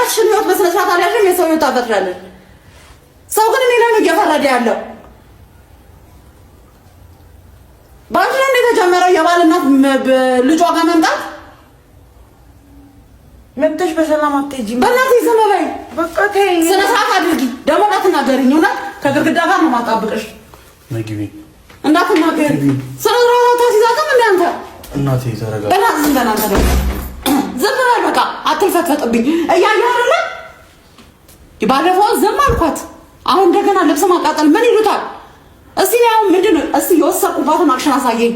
የራስሽን ህይወት በስነ ስርዓት አልያዝሽም፣ የሰው ህይወት ታፈርሻለሽ። ሰው ግን እኔ ላይ ነው እየፈረደ ያለው። ባንቺ ነው የተጀመረው የባል እናት ልጇ ጋር መምጣት። መጥተሽ በሰላም አትሄጂም። በእናትህ ዝም በይ በቃ ተይኝ። ስነ ስርዓት አድርጊ። ደግሞ እንዳትናገሪኝ፣ እውነት ከግድግዳ ጋር ነው የማጣብቅሽ። ነግቢ እንዳትናገሪ። ስነ ስርዓት ታሲዛትም እንደ አንተ እናቴ ተረጋጋ። በእናትህ ዝም በል አንተ ደግሞ ዝም በል በቃ አትልፈትፈጥብኝ። እያየሁ አይደለ ባለፈው ዝም አልኳት። አሁን እንደገና ልብስ ማቃጠል ምን ይሉታል? እስቲ ያው ምንድነው? እስቲ የወሰድኩባትን አክሽን አሳየኝ።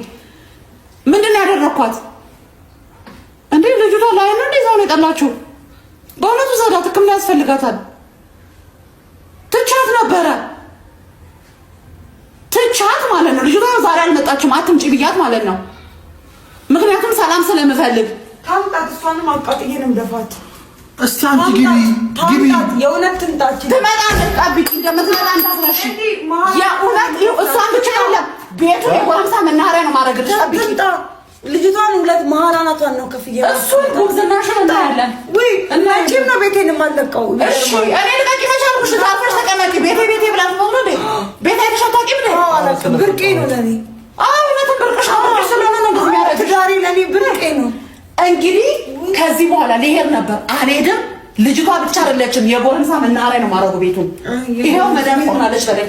ምንድነው ያደረኳት እንዴ? ልጅቷ ላይ ነው እንደዛው ነው የጠላችሁ። በእውነቱ ዘዳት ሕክምና ያስፈልጋታል። ትቻት ነበረ ትቻት ማለት ነው። ልጅቷ ዛሬ አልመጣችም፣ አትምጪ ብያት ማለት ነው። ምክንያቱም ሰላም ስለምፈልግ ታምጣት። እሷንም አቃጥዬንም ደፋት። እስቲ አንቺ ግቢ የእውነት ትምጣች። ትመጣለች። ጠብቂ፣ እንደምትመጣ እንዳትረሺ። የእውነት እሷን ብቻ አይደለም ቤቱ የጎረምሳ መናኸሪያ ነው ማድረግልሽ። ጠብቂ። ልጅቷን ሁለት መሀላናቷን ነው ከፍዬ እሱን ጉብዝናሽን እናያለን። ወይ እናንቺም ነው ቤቴን የማለቀው። እሺ እኔ ልቀቂ መቻልኩሽ። ታርፈሽ ተቀመጪ። ቤቴ ብላት ነው እንዴ? ቤት አይተሽ አታውቂም እንዴ? ብርቄ ነው ለኔ። እውነትም ብርቅሽ ስለሆነ ነው እንደዚህ የሚያደርግሽ። ትዳሬ ለኔ ብርቄ ነው። እንግዲህ ከዚህ በኋላ ልሄድ ነበር አልሄድም። ልጅቷ ብቻ አይደለችም የጎረምሳ መናኸሪያ ነው ማድረጉ ቤቱን። ይሄው መድኃኒት ሆናለች በላይ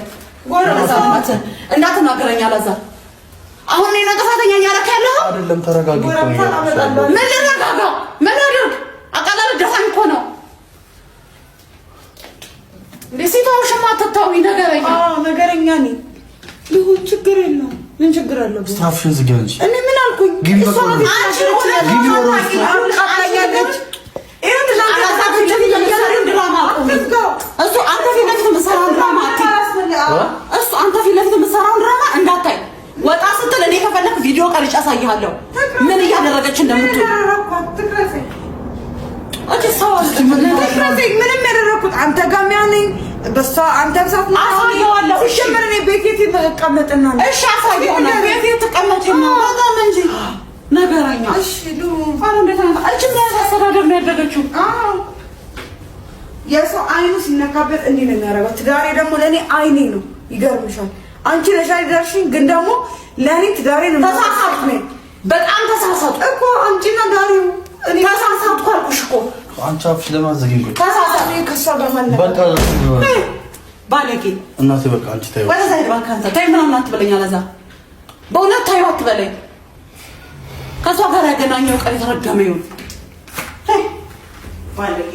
ጎረምሳ እንዳትናገረኝ አላዛር። አሁን እኔ ጥፋተኛ እያደረክ ያለው አይደለም። ተረጋጊ። ምን ልረጋጋ? ምን አድርግ? አቃላል ደፋኝ እኮ ነው እንዴ? ሲታውሽማ አትታዊ ነገረኛ። ነገረኛ ነኝ። ልሁን ችግር የለውም። ምን ችግር አለው? ስታፍሽን ዝጊ አንቺ። እኔ ምን አልኩኝ? ግቢ እሷ በቃ አንቺ ሁለት አቃያለች። እሱ አንተ ፊት ለፊት የምትሰራውን ድራማ እሱ አንተ ፊት ለፊት የምትሰራውን ድራማ እንዳታይ። ወጣ ስትል እኔ ከፈለክ ቪዲዮ ቀርጬ አሳይሃለሁ ምን እያደረገች እንደምትል። ምንም ያደረኩት አንተ ጋር ሚያነኝ በሷ አንተ ብዛት ነው አሳየዋለሁ። እሺ ምን እኔ ቤቴ ተቀመጥና ነው። እሺ አሳየዋለሁ። ቤቴ ተቀመጥና በጣም እንጂ ነገረኛ። እሺ ሉ አሁን እንዴት ነው አንቺ ምን አስተዳደር ነው ያደረገችው? የሰው አይኑ ሲነካበት እንዲህ ነው የሚያደርገው። ትዳሬ ደግሞ ለኔ አይኔ ነው። ይገርምሻል። አንቺ ነሽ አይደርሽኝ፣ ግን ደግሞ ለኔ ትዳሬ ነው። ተሳሳትኩ ነኝ፣ በጣም ተሳሳትኩ እኮ አንቺና ዳሪው እኔ ተሳሳትኩ አልኩሽ እኮ። አንቺ አፍሽ ለማዘግኝ እኮ ተሳሳትኩ። ከሷ ጋር ማለት በቃ ባለጌ እናቴ በቃ አንቺ ታዩ ወደ ዛሬ ባንክ አንተ ታይ ምናምን አትበለኝ። አለዛ በእውነት ታዩ አትበለኝ። ከሷ ጋር ያገናኘው ቀን የተረገመ ይሁን ባለጌ